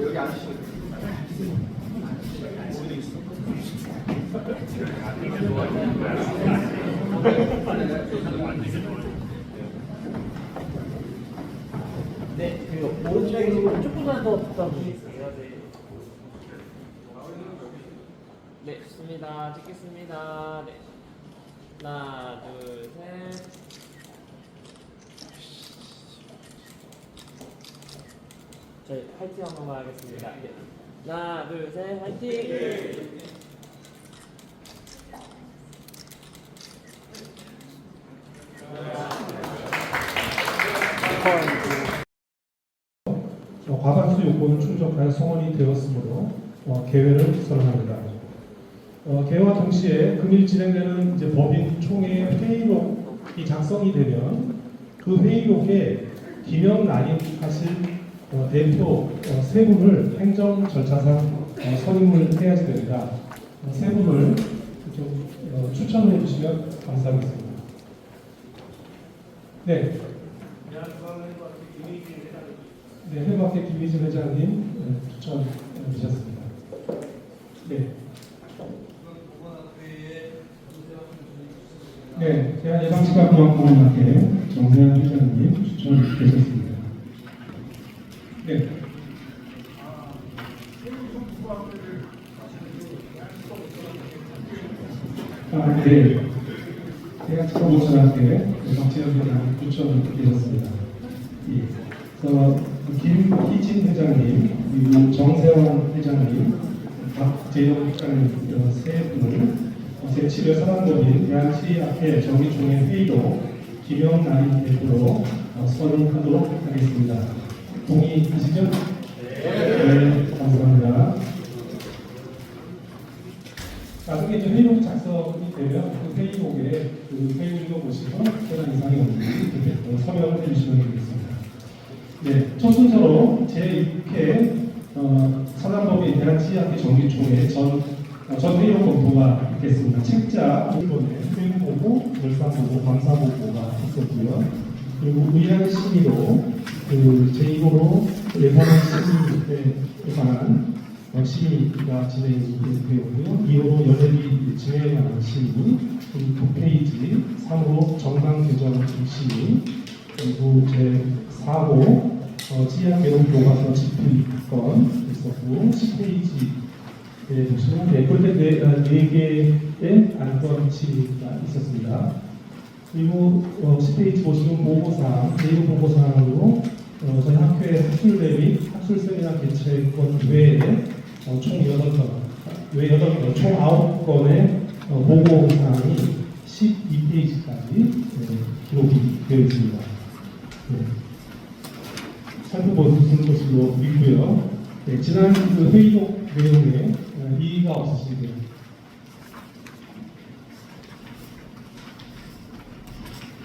여기 앉으시면 됩니다. 네, 그리고 오른쪽으로 조금만 더 부탁드리겠습니다. 네, 좋습니다. 찍겠습니다. 네. 하나, 둘, 셋. 저희 화이팅 한번 하겠습니다. 네. 하나, 둘, 셋, 화이팅! 네. 과반수 요건을 충족하여 성원이 되었으므로 개회를 선언합니다. 개회와 동시에 금일 진행되는 이제 법인 총회 회의록이 작성이 되면 그 회의록에 기명 난임하실 대표 세 분을 행정 절차상 선임을 해야지 됩니다. 세 분을 좀 추천해 주시면 감사하겠습니다. 네. 네, 해외학회 김희진 회장님 추천해 주셨습니다. 네. 네, 대한예방치과병원학회 정세현 회장님 추천되셨습니다. 네. 네. 대한치과병원학회 정세현 회장님 추천되셨습니다. 예. 김희진 회장님, 그리고 정세환 회장님, 박재영 회장님 세 분을 제7회 사단법인 대한치의학회 정기총회 회의로 김영란 대표로 선임하도록 하겠습니다. 동의하시죠? 네, 감사합니다. 나중에 이제 회의록 작성이 되면 그 회의록에 그 회의록을 보시고 특별한 이상이 없는지 이렇게 서명을 해주시면 되겠습니다. 네, 첫 순서로 제6회 사단법인 대한치의학회 정기총회 전 회의록 검토가 있겠습니다. 책자 1번에 회의보고, 결산보고, 감사보고가 있었고요. 그리고 의안 심의로 그 제1호로 예산안 심의에 관한 심의가 진행되었고요. 2호로 연회비 진행에 관한 심의, 그리고 9페이지 3호로 정당 개정 심의, 그리고 제4호 치의학 교과서 집필권 있었고 10페이지에 보시면 그때 4개의 안건 치가 있었습니다. 그리고 10페이지 보시면 보고사항, 내용 보고사항으로 저희 학회 학술 대비 학술 세미나 개최권 외에 총 8건, 총 9건의 보고사항이 12페이지까지 기록이 되어 있습니다. 네. 살펴보시는 것으로 있고요. 네, 지난 그 회의록 내용에 이의가 없으시고요.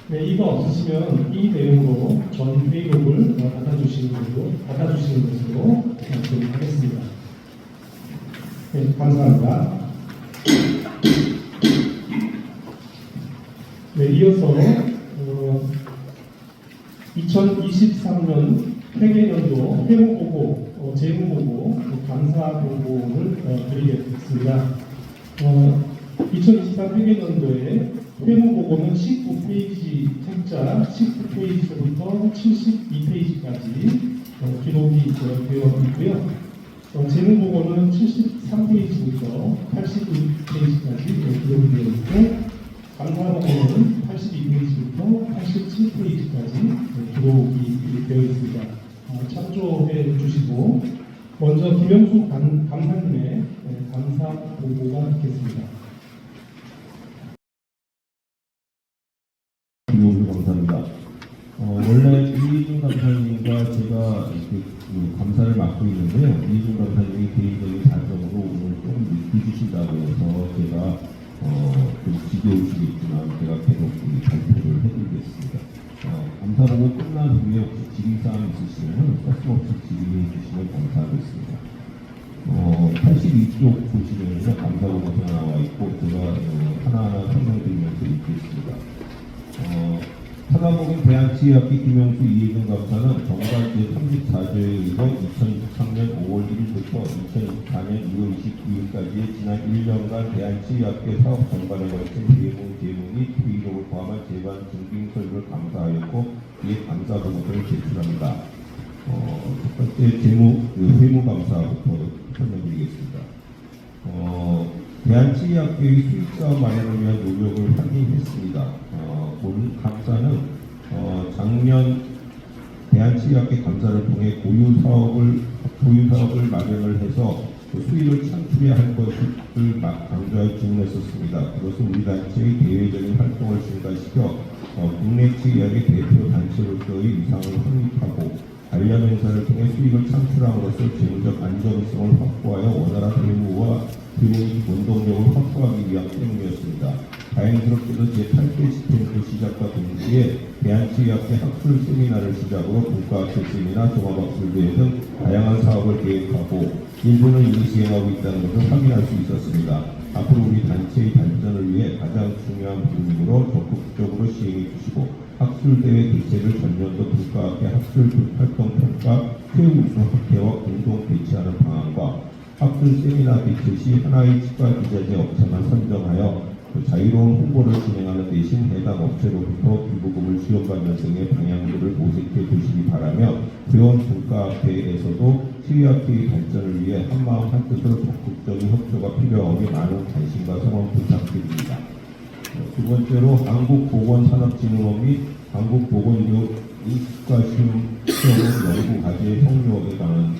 네, 이의가 없으시면 이 내용으로 전 회의록을 받아주시는 것으로 하겠습니다. 네, 감사합니다. 네, 이어서 2023년 회계연도 회무보고, 재무보고, 감사보고를 드리겠습니다. 2023 회계연도에 회무보고는 19페이지 책자 19페이지부터 72페이지까지 기록이 되어 있고요. 재무보고는 73페이지부터 82페이지까지 기록이 되어 있고, 감사보고는 82페이지부터 87페이지까지 기록이 되어 있습니다. 참조해 주시고, 먼저 김영수 감사님의 감사 보고가 있겠습니다. 감사합니다. 원래 이희준 감사님과 제가 감사를 맡고 있는데요. 이희준 감사님이 개인적인 사정으로 오늘 조금 늦게 주신다고 해서 제가 좀 지겨우시겠지만 제가 계속 발표를 해드리겠습니다. 감사보고 끝난 후에 혹시 질의사항 있으시면 서슴없이 질의해 주시면 감사하겠습니다. 82쪽 보시면요, 감사보고서 나와 있고 제가 하나하나 설명드리면서 읽겠습니다. 사과보고 사단법인 대한치의학회 김영수 이혜정 감사는 정관 제34조에 의거 2023년 5월 1일부터 2024년 2월 29일까지의 지난 1년간 대한치의학회 사업 전반에 걸친 재무 및 회의록을 포함한 재반 증빙 서류를 감사하였고 이에 감사 보고서를 제출합니다. 첫 번째 회무감사부터 설명드리겠습니다. 대한치의학회의 수익사업 마련을 위한 노력을 확인했습니다. 본 감사는 작년 대한치의학회 감사를 통해 고유 사업을 마련을 해서 수익을 창출해야 할 것을 강조하여 질문했었습니다. 그것은 우리 단체의 대외적인 활동을 증가시켜 국내 치의학의 대표 단체로서의 위상을 확립하고 관련 행사를 통해 수익을 창출함으로써 재무적 안정성을 확보하여 원활한 회무와 원동력을 확보하기 위함 때문이었습니다. 다행스럽게도 제8회 집행부 시작과 동시에 대한치의학회 학술 세미나를 시작으로 문과학회 세미나, 종합학술대회 등 다양한 사업을 계획하고 일부는 이미 시행하고 있다는 것을 확인할 수 있었습니다. 앞으로 우리 단체의 발전을 위해 가장 중요한 부분으로 적극적으로 시행해 주시고 학술대회 개최를 전년도 문과학회 학술활동평가 최우수학회와 공동 개최하는 방안과 학술 세미나 개최 시 하나의 치과 기자재 업체만 선정하여 자유로운 홍보를 진행하는 대신 해당 업체로부터 기부금을 지원받는 등의 방향들을 모색해 주시기 바라며 회원 문과학회에서도 치의학회의 발전을 위해 한마음 한뜻으로 적극적인 협조가 필요하오니 많은 관심과 성원 부탁드립니다. 두 번째로 한국보건산업진흥원 및 한국보건의료인식과 시험 연구과제 성료에 관한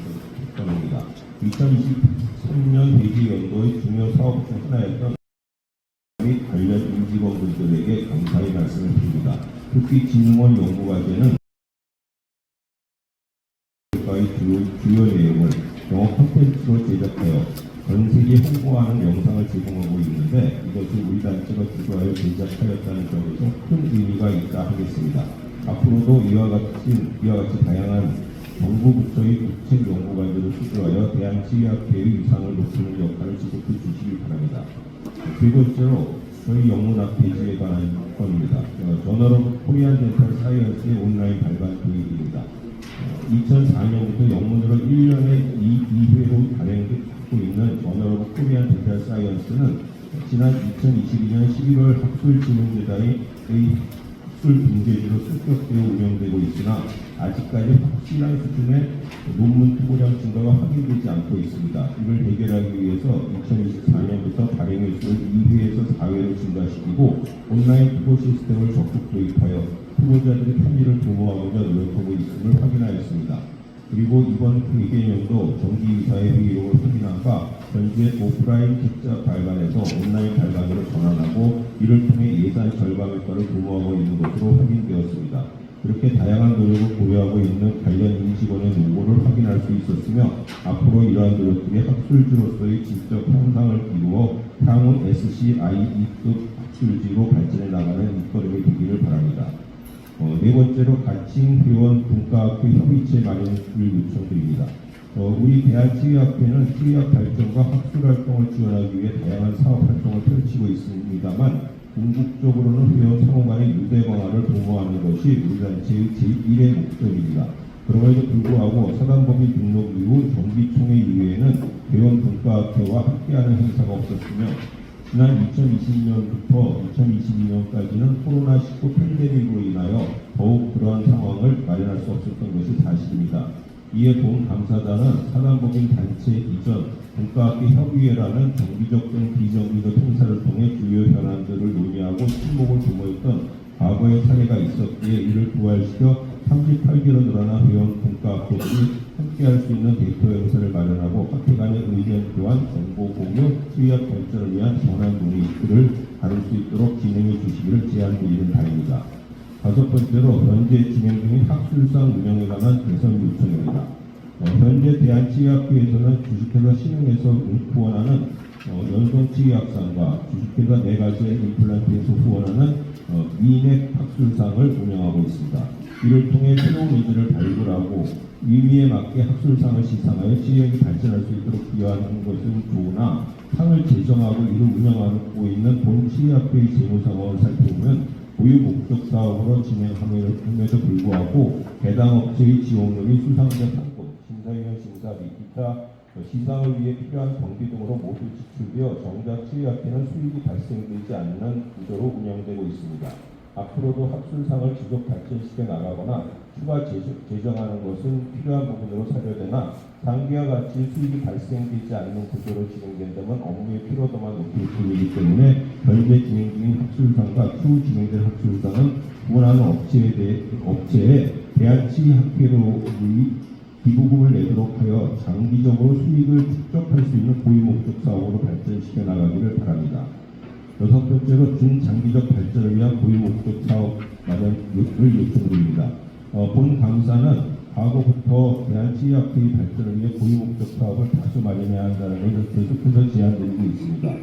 건입니다. 2023년 회계 연도의 중요 사업 중 하나였던 및 관련 임직원분들에게 감사의 말씀을 드립니다. 특히 진흥원 연구과제는 주요 내용을 영어 콘텐츠로 제작하여 전 세계 홍보하는 영상을 제공하고 있는데 이것을 우리 단체가 주도하여 제작하였다는 점에서 큰 의미가 있다 하겠습니다. 앞으로도 이와 같이 다양한 정부 부처의 국책 연구관들을 수주하여 대한치의학회의 위상을 높이는 역할을 지속해 주시기 바랍니다. 세 번째로 저희 영문학 페이지에 관한 건입니다. 저널 오브 코리안 덴탈 사이언스의 온라인 발간 계획입니다. 2004년부터 영문으로 1년에 2회로 발행되고 있는 저널 오브 코리안 덴탈 사이언스는 지난 2022년 11월 학술진흥재단의 학술 빙제지로 승격되어 운영되고 있으나 아직까지 확실한 수준의 논문 투고량 증가가 확인되지 않고 있습니다. 이를 해결하기 위해서 2024년부터 발행 횟수를 2회에서 4회로 증가시키고 온라인 투고 시스템을 적극 도입하여 투고자들의 편의를 도모하고자 노력하고 있음을 확인하였습니다. 그리고 이번 회계년도 정기이사의 회의록을 확인한 바 현재 오프라인 책자 발간에서 온라인 발간으로 전환하고 이를 통해 예산 절감 효과를 도모하고 있는 것으로 확인되었습니다. 이렇게 다양한 노력을 고려하고 있는 관련 임직원의 노고를 확인할 수 있었으며 앞으로 이러한 노력들이 학술지로서의 질적 향상을 이루어 향후 SCIE급 학술지로 발전해 나가는 밑거름이 되기를 바랍니다. 네 번째로 가칭 회원 문과학회 협의체 마련을 요청드립니다. 우리 대한치의학회는 치의학 발전과 학술활동을 지원하기 위해 다양한 사업활동을 펼치고 있습니다만 궁극적으로는 회원 상호 간의 유대 강화를 도모하는 것이 우리 단체의 제1의 목적입니다. 그럼에도 불구하고 사단법인 등록 이후 정기총회 이후에는 회원 문과학회와 함께하는 행사가 없었으며 지난 2020년부터 2022년까지는 코로나19 팬데믹으로 인하여 더욱 그러한 상황을 마련할 수 없었던 것이 사실입니다. 이에 본 감사단은 사단법인 단체 이전 문과학회 협의회라는 정기적 등 비정기적 행사를 통해 주요 현안들을 논의하고 친목을 도모했던 과거의 사례가 있었기에 이를 부활시켜 38개로 늘어난 회원 문과학회들이 함께할 수 있는 대표 행사를 마련하고 학회 간의 의견 교환, 정보 공유, 치의학 발전을 위한 전환 논의들을 다룰 수 있도록 진행해 주시기를 제안드리는 바입니다. 다섯 번째로 현재 진행 중인 학술상 운영에 관한 개선 요청입니다. 현재 대한치의학회에서는 주식회사 신흥에서 후원하는 연동치의학상과 주식회사 네가지의 임플란트에서 후원하는 미넥 학술상을 운영하고 있습니다. 이를 통해 새로운 의지를 발굴하고 의미에 맞게 학술상을 시상하여 치의학이 발전할 수 있도록 기여하는 것은 좋으나 상을 제정하고 이를 운영하고 있는 본 치의학회의 재무 상황을 살펴보면 고유 목적 사업으로 진행함에도 불구하고 해당 업체의 지원금이 수상자 상품, 심사위원 심사비, 기타 시상을 위해 필요한 경비 등으로 모두 지출되어 정작 취약회는 수익이 발생되지 않는 구조로 운영되고 있습니다. 앞으로도 합술상을 지속 발전시켜 나가거나 추가 제정하는 것은 필요한 부분으로 사료되나 상기와 같이 수익이 발생되지 않는 구조로 진행된다면 업무의 피로도만 높일 뿐이기 때문에 현재 진행 중인 합술상과 추후 진행될 합술상은 구분하는 업체에 대한치의학회로 기부금을 내도록 하여 장기적으로 수익을 축적할 수 있는 고유 목적 사업으로 발전시켜 나가기를 바랍니다. 여섯 번째로 중장기적 발전을 위한 고유 목적 사업 마련을 요청드립니다. 본 감사는 과거부터 대한치의학회의 발전을 위해 고유 목적 사업을 다수 마련해야 한다는 것을 계속해서 제안드리고 있습니다.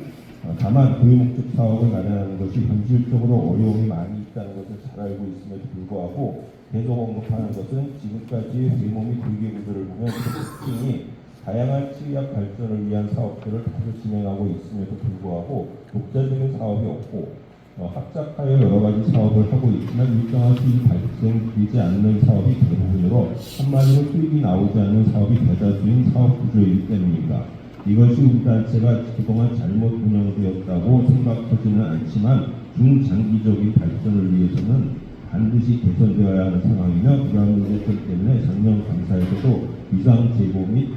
다만 고유 목적 사업을 마련하는 것이 현실적으로 어려움이 많이 있다는 것을 잘 알고 있음에도 불구하고 계속 언급하는 것은 지금까지의 회모 및 회계 구조를 보면 특징이 다양한 치의학 발전을 위한 사업들을 다수 진행하고 있음에도 불구하고 독자적인 사업이 없고 합작하여 여러 가지 사업을 하고 있지만 일정한 수익이 발생되지 않는 사업이 대부분으로 한마디로 수익이 나오지 않는 사업이 대다수인 사업 구조이기 때문입니다. 이것이 우리 단체가 그동안 잘못 운영되었다고 생각하지는 않지만 중장기적인 발전을 위해서는 반드시 개선되어야 하는 상황이며 이러한 문제점 때문에 작년 감사에서도 위상 제고 및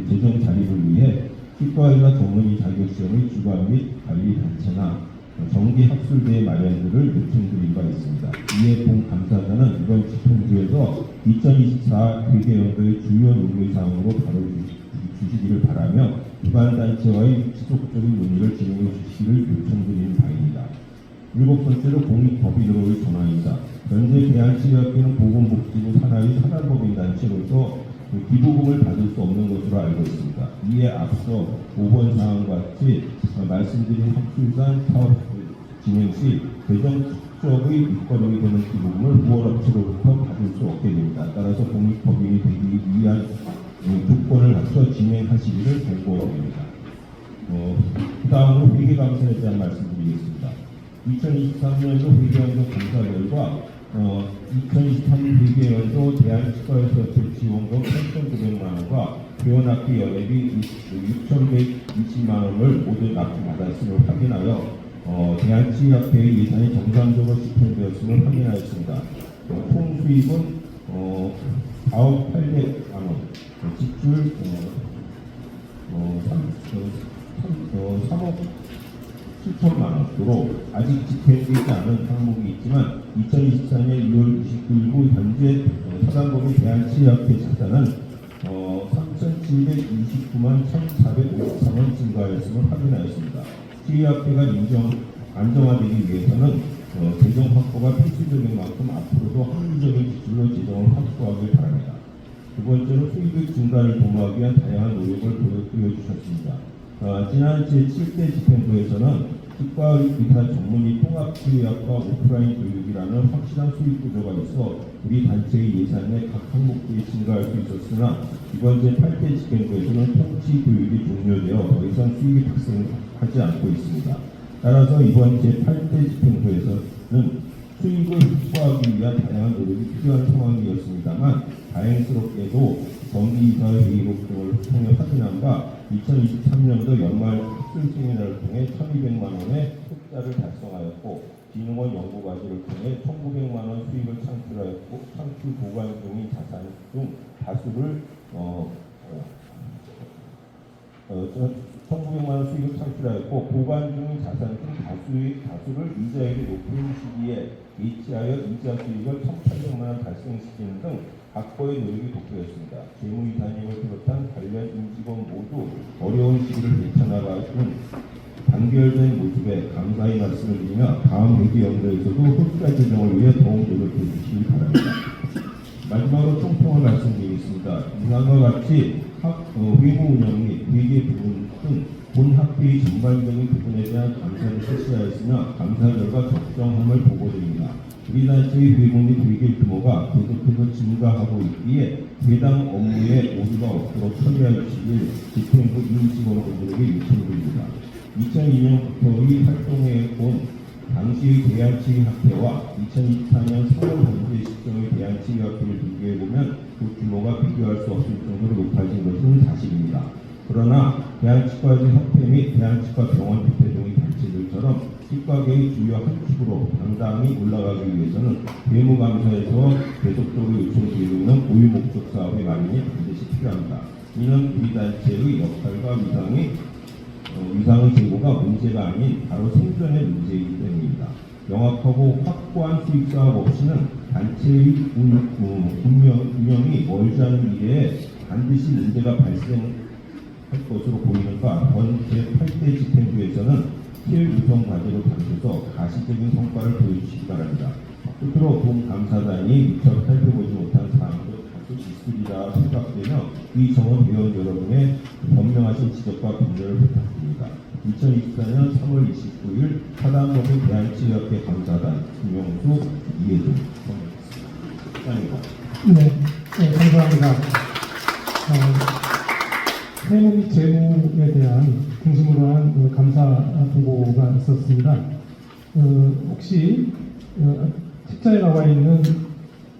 재정 자립을 위해 치과의사 전문의 자격시험의 주관 및 관리 단체나 정기 학술대회 마련들을 요청드린 바 있습니다. 이에 본 감사자는 이번 집행부에서 2024 회계연도의 주요 논의사항으로 다뤄주시기를 바라며 주관 단체와의 지속적인 논의를 진행해 주시기를 요청드리는 바입니다. 일곱 번째로 공익법인으로의 전환입니다. 현재 대한치의학회는 보건복지부 산하의 산하법인단체로서 기부금을 받을 수 없는 것으로 알고 있습니다. 이에 앞서 5번 사항과 같이 말씀드린 학술상 사업 진행 시 재정 축적의 밑거름이 되는 기부금을 후원업체로부터 받을 수 없게 됩니다. 따라서 공익법인이 되기 위한 조건을 갖춰 진행하시기를 권고드립니다. 그 다음으로 회계감사에 대한 말씀드리겠습니다. 2023년도 회계연도 감사 결과 2023 회계연도 대한치과의사협회 지원금 8,900만 원과 회원학비 연회비 6,120만 원을 모두 납부받았음을 확인하여 대한치의학회의 예산이 정상적으로 집행되었음을 확인하였습니다. 총 수입은 4억 800만 원, 지출 3억 7천만 원으로 아직 집행되지 않은 항목이 있지만 2024년 2월 29일 후 현재 사단법인 대한치의학회 자산은 3,729만 1,453원 증가하였음을 확인하였습니다. 치의학회가 안정화되기 위해서는 재정 확보가 필수적인 만큼 앞으로도 합리적인 기술로 재정을 확보하길 바랍니다. 두 번째로 수익의 증가를 도모하기 위한 다양한 노력을 보여주셨습니다. 지난 제7대 집행부에서는 치과의사 전문의 통합치의학과 오프라인 교육이라는 확실한 수익 구조가 있어 우리 단체의 예산의 각 항목들이 증가할 수 있었으나 이번 제8대 집행부에서는 통치 교육이 종료되어 더 이상 수익이 발생하지 않고 있습니다. 따라서 이번 제8대 집행부에서는 수익을 확보하기 위한 다양한 노력이 필요한 상황이었습니다만 다행스럽게도 정기이사의 회의록 등을 통해 확인한 바 2023년도 연말 학술 세미나를 통해 1,200만 원의 흑자를 달성하였고 진흥원 연구과제를 통해 1,900만 원 수익을 창출하였고 창출 보관 중인 자산 중 다수를 1,900만 원 수익을 창출하였고 보관 중인 자산 중 다수를 이자율이 높은 시기에 이체하여 이자 수익을 1,800만 원 발생시키는 등 확보의 노력이 돋보였습니다. 재무이사님을 비롯한 관련 임직원 모두 어려운 시기를 헤쳐나가는 단결된 모습에 감사의 말씀을 드리며 다음 회계연도에서도 흑자 재정을 위해 더욱 노력해 주시기 바랍니다. 마지막으로 총평을 말씀드리겠습니다. 이상과 같이 회무 운영 및 회계 부분 등 본 학회의 전반적인 부분에 대한 감사를 실시하였으며 감사 결과 적정함을 보고드립니다. 우리 단체의 회무 및 회계 규모가 계속해서 증가하고 있기에 해당 업무에 오류가 없도록 처리하시길 집행부 임직원분들에게 요청드립니다. 2002년부터의 활동해 온 당시의 대한치의학회와 2024년 3월 본부의 시점의 대한치의학회를 비교해보면 그 규모가 비교할 수 없을 정도로 높아진 것은 사실입니다. 그러나 대한치과의협회 및 대한치과 병원 협회 등의 단체들처럼 치과계의 주요 한 축으로 당당히 올라가기 위해서는 대무감사에서 계속적으로 요청되고 있는 고유 목적 사업의 마련이 반드시 필요합니다. 이는 우리 단체의 역할과 위상의 제고가 문제가 아닌 바로 생존의 문제이기 때문입니다. 명확하고 확고한 수익 사업 없이는 단체의 운영이 멀지 않은 미래에 반드시 문제가 발생할 것으로 보이는가 번 제8대 집행부에서는 최우선 과제로 담겨서 가시적인 성과를 보여주시기 바랍니다. 끝으로 본 감사단이 미처 살펴보지 못한 사항도 다소 있으리라 생각되며 이 정원 회원 여러분의 변명하신 지적과 변론을 부탁드립니다. 2024년 3월 29일 사단법인 대한치의학회 감사단 김영수 이해준 선생님입니다. 네, 감사합니다. 세무 및 재무에 대한 중심으로 한 감사 보고가 있었습니다. 혹시 책자에 나와 있는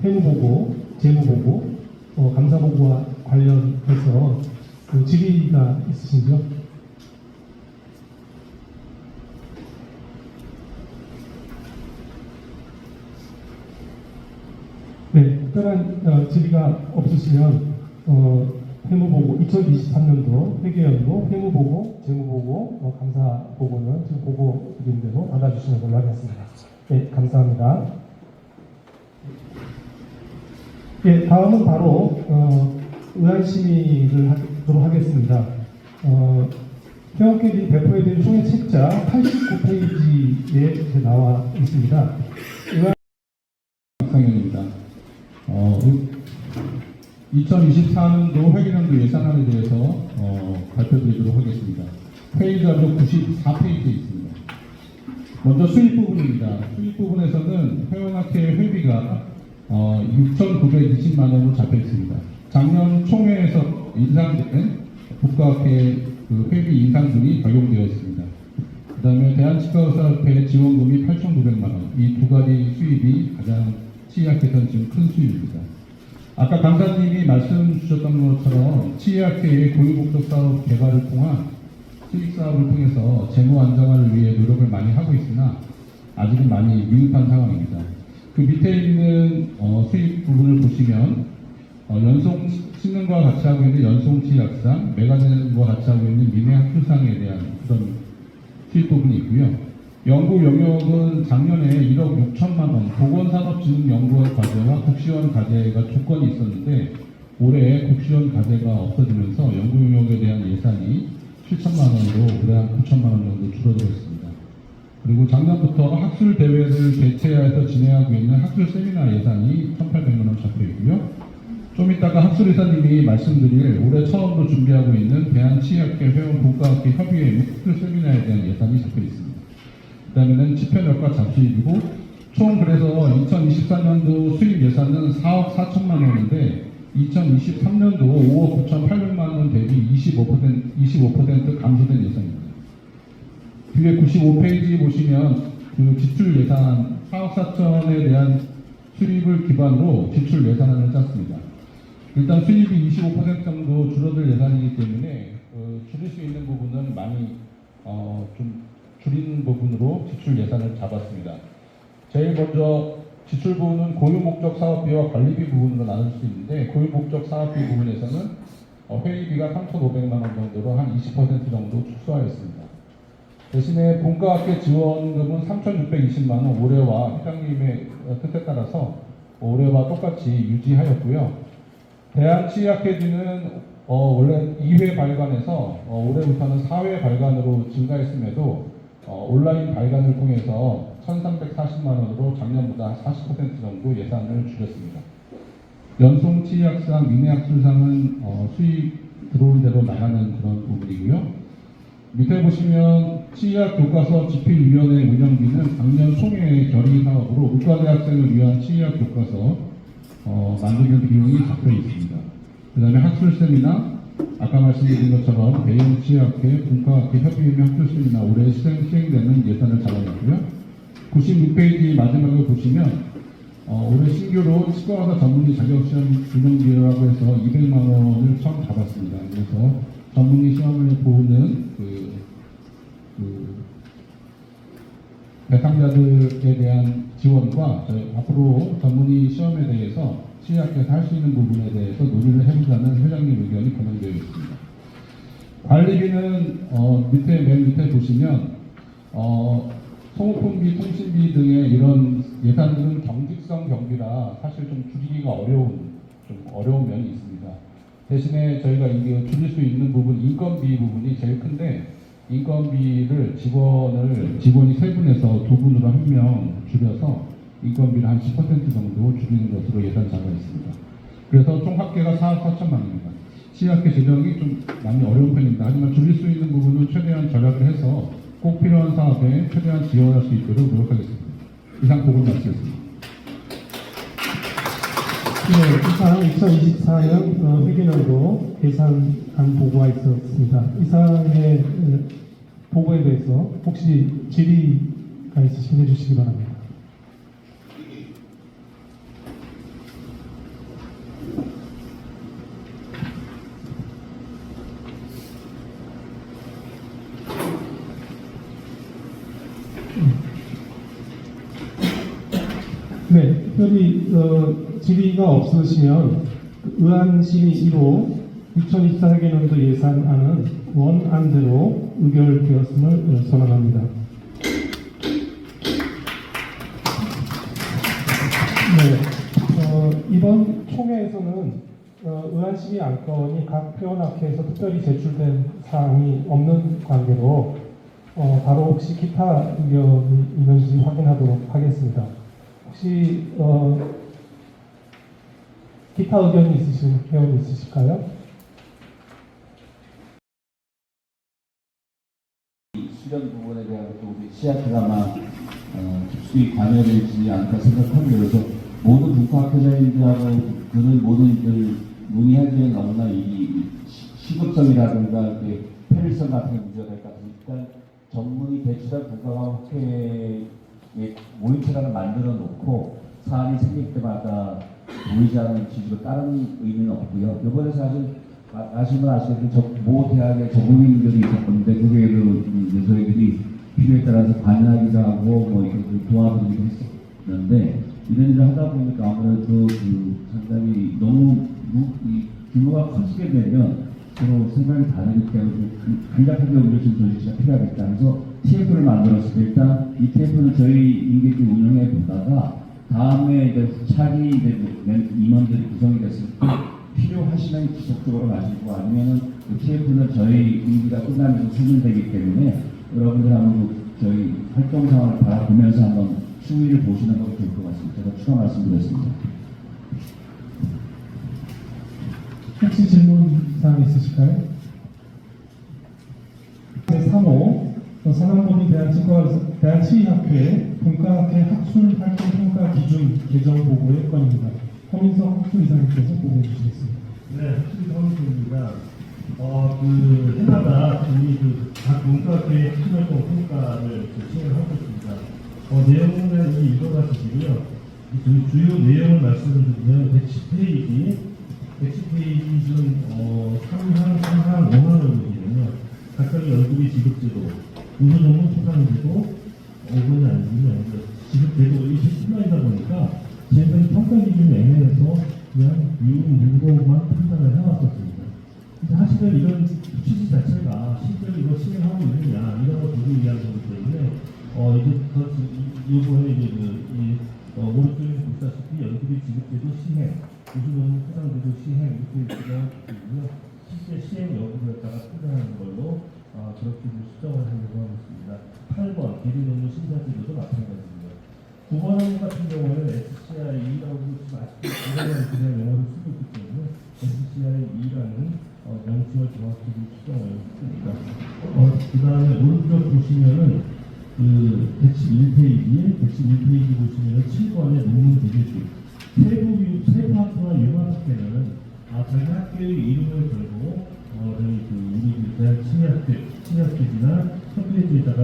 세무보고, 재무보고, 감사보고와 관련해서 질의가 있으신지요? 네, 특별한 질의가 없으시면 세무보고 2023년도 회계연도 세무보고, 재무보고, 감사보고는 지금 보고 드린 대로 받아주시는 걸로 하겠습니다. 네, 감사합니다. 예, 다음은 바로 의안심의를 하도록 하겠습니다. 회원께서 배포해드린 총회 책자 89페이지에 나와 있습니다. 박상현입니다. 2024년도 회계연도 예산안에 대해서 발표드리도록 하겠습니다. 페이지별로 94페이지에 있습니다. 먼저 수입 부분입니다. 수입 부분에서는 회원학회 회비가 6,920만 원으로 잡혀 있습니다. 작년 총회에서 인상된 국가학회 회비 인상분이 적용되어 있습니다. 그 다음에 대한치과의사협회 지원금이 8,900만 원. 이 두 가지 수입이 가장 치의학회에서는 지금 큰 수입입니다. 아까 강사님이 말씀 주셨던 것처럼 치의학회의 고유목적 사업 개발을 통한 수익 사업을 통해서 재무 안정화를 위해 노력을 많이 하고 있으나 아직은 많이 미흡한 상황입니다. 그 밑에 있는 수익 부분을 보시면 연송 신능과 같이 하고 있는 연송치의학상, 메가젠과 같이 하고 있는 민해학술상에 대한 그런 수익 부분이 있고요. 연구 영역은 작년에 1억 6천만 원 보건산업진흥연구원 과제와 국시원 과제가 조건이 있었는데 올해 국시원 과제가 없어지면서 연구 영역에 대한 예산이 7천만 원으로 올해 한 9천만 원 정도 줄어들어 있습니다. 그리고 작년부터 학술 대회를 개최해서 진행하고 있는 학술 세미나 예산이 1,800만 원 잡혀 있고요. 좀 이따가 학술이사님이 말씀드릴 올해 처음으로 준비하고 있는 대한치의학회 회원 국가학회 협의회 및 학술 세미나에 대한 예산이 잡혀 있습니다. 그 다음에는 집행력과 잡수입이고 총 그래서 2024년도 수입 예산은 4억 4천만 원인데 2023년도 5억 9,800만 원 대비 25% 감소된 예산입니다. 뒤에 95페이지 보시면 그 지출 예산 4억 4천에 대한 수입을 기반으로 지출 예산안을 짰습니다. 일단 수입이 25% 정도 줄어들 예산이기 때문에 줄일 수 있는 부분은 많이 좀 줄이는 부분으로 지출 예산을 잡았습니다. 제일 먼저 지출 부분은 고유목적 사업비와 관리비 부분으로 나눌 수 있는데 고유목적 사업비 부분에서는 회의비가 3,500만 원 정도로 한 20% 정도 축소하였습니다. 대신에 본과학계 지원금은 3,620만 원 올해와 회장님의 뜻에 따라서 올해와 똑같이 유지하였고요. 대한치의학회지는 원래 2회 발간에서 올해부터는 4회 발간으로 증가했음에도 온라인 발간을 통해서 1,340만 원으로 작년보다 40% 정도 예산을 줄였습니다. 연송치의학상, 민해학술상은 수익 들어온 대로 나가는 그런 부분이고요. 밑에 보시면 치의학 교과서 집필위원회 운영비는 작년 총회 결의 사업으로 의과대학생을 위한 치의학 교과서 만드는 비용이 잡혀 있습니다. 그 다음에 학술 세미나, 아까 말씀드린 것처럼 대형 치의학회, 분과학회 협의회 학술 세미나 올해 시행되는 예산을 잡아놨고요. 96페이지 마지막을 보시면 올해 신규로 치과의사 전문의 자격시험 준용비라고 해서 200만 원을 처음 잡았습니다. 그래서 전문의 시험을 보는 대상자들에 대한 지원과 저희 앞으로 전문의 시험에 대해서 치의학회에서 할 수 있는 부분에 대해서 논의를 해보자는 회장님 의견이 반영되어 있습니다. 관리비는 맨 밑에 보시면 소모품비, 통신비 등의 이런 예산들은 경직성 경비라 사실 좀 줄이기가 어려운 면이 있습니다. 대신에 저희가 이게 줄일 수 있는 부분, 인건비 부분이 제일 큰데 인건비를 직원이 3분에서 2분으로 1명 줄여서 인건비를 한 10% 정도 줄이는 것으로 예산 잡아 있습니다. 그래서 총 합계가 4억 4천만 원입니다. 치의학회 재정이 좀 많이 어려운 편입니다. 하지만 줄일 수 있는 부분은 최대한 절약을 해서 꼭 필요한 사업에 최대한 지원할 수 있도록 노력하겠습니다. 이상 보고 마치겠습니다. 네, 이상 2024년 회계연도 예산안 보고가 있었습니다. 이상의 보고에 대해서 혹시 질의가 있으시면 해주시기 바랍니다. 네, 특별히 질의가 없으시면 의안심의 1호 2024 회계연도 예산안은 원안대로 의결되었음을 선언합니다. 네, 이번 총회에서는 의안심의 안건이 각 회원학회에서 특별히 제출된 사항이 없는 관계로 바로 혹시 기타 의견이 있는지 확인하도록 하겠습니다. 혹시 기타 의견이 있으신 회원이 있으실까요? 수련 부분에 대한 것도 우리 치의학회가 아마 깊숙이 관여되지 않을까 생각합니다. 그래서 모든 국가학회자님들하고 그런 모든 논의하기에는 너무나 이 시급성이라든가 편의성 같은 게 문제가 될 것 같습니다. 일단 전문의 배출한 국가학회의 모임체를 만들어 놓고 사안이 생길 때마다 보이지 않는 지지로 다른 의미는 없고요. 이번에 사실 아시면 아시겠지만 모 대학의 전문인들이 있었는데 그게 저희들이 필요에 따라서 관여하기도 하고 이렇게 도와드리기도 했었는데 이런 일을 하다 보니까 아무래도 상당히 너무 규모가 커지게 되면 서로 생각이 다르기 때문에 간략하게 우려진 조직이 필요하겠다. 그래서 TF를 만들었을 때 일단 이 TF는 저희 임객이 운영해 보다가 다음에 이제 차기 임원들이 구성이 됐을 때 필요하시면 지속적으로 마시고 아니면은 그 TF는 저희 임기가 끝나면서 수준되기 때문에 여러분들 한번 저희 활동 상황을 바라보면서 한번 추이를 보시는 것도 좋을 것 같습니다. 제가 추가 말씀드렸습니다. 혹시 질문 사항 있으실까요? 네, 3호 산안본인 대한치의학회 분과학회 학술 활동 평가 기준 개정 보고의 건입니다. 허민석 학술이사님께서 보고해 주시겠습니다. 네, 학술 허민석입니다. 해마다 우리 각 문과학회 학술활동 평가를 진행하고 있습니다. 내용은 여기 읽어가시고요. 주요 내용을 말씀드리면 110페이지 중 3항, 4항, 5항을 보시면요. 각각의 연구비 지급제도, 우수전문 포상제도, 어근이 아니면 지급제도 이게 신라이다 보니까 지금까지 평가 기준이 애매해서 그냥 물고만 판단을 해왔었습니다. 근데 사실은 이런 취지 자체가 실제로 이거 시행하고 있느냐 이런 걸 보기 위한 거기 때문에 이번에 오른쪽에 보시다시피 연구비 지급제도 시행, 우수전문 포상제도 시행 이렇게 들어가고요. 실제 시행 여부에 따라 판단하는 걸로 그렇게 수정을 하려고 하고 있습니다. 8번 계리논문 심사제도도 마찬가지입니다. 9번 항목 같은 경우에는 SCI-2라고 지금 아직도 그냥 영어를 쓰고 있기 때문에 SCI-2라는 명칭을 정확히 수정을 했습니다. 그 다음에 오른쪽 보시면은 111페이지 보시면은 7번의 논문 대개수 세부 학교와 융합 학회는 저희 학교의 이름을 걸고 우리 대한 치의학회지나 협회지에다가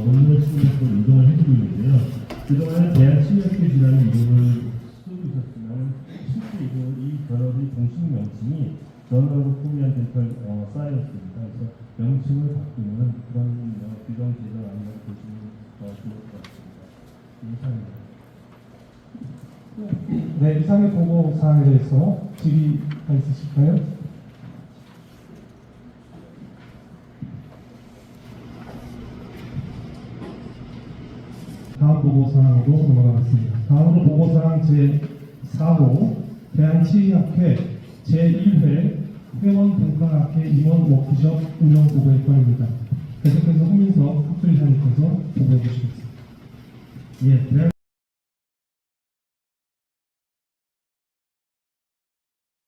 논문을 쓰면서 운동을 해주고 있는데요. 그동안 대한치매학회 질환의 이름을 쓰고 있었지만 실제 이 저널의 공식 명칭이 저널 오브 코리안 덴탈 사이언스입니다. 그래서 명칭을 바꾸는 그런 규정 제도가 아니라 보시면 좋을 것 같습니다. 이상입니다. 네, 이상의 보고 사항에 대해서 질의가 있으실까요? 다음 보고사항으로 넘어가겠습니다. 다음으로 보고사항 제4호 대한치의학회 제1회 회원분과학회 임원 워크숍 운영 보고의 건입니다. 계속해서 홍민석 학술이사님께서 보고해 주시겠습니다. 예,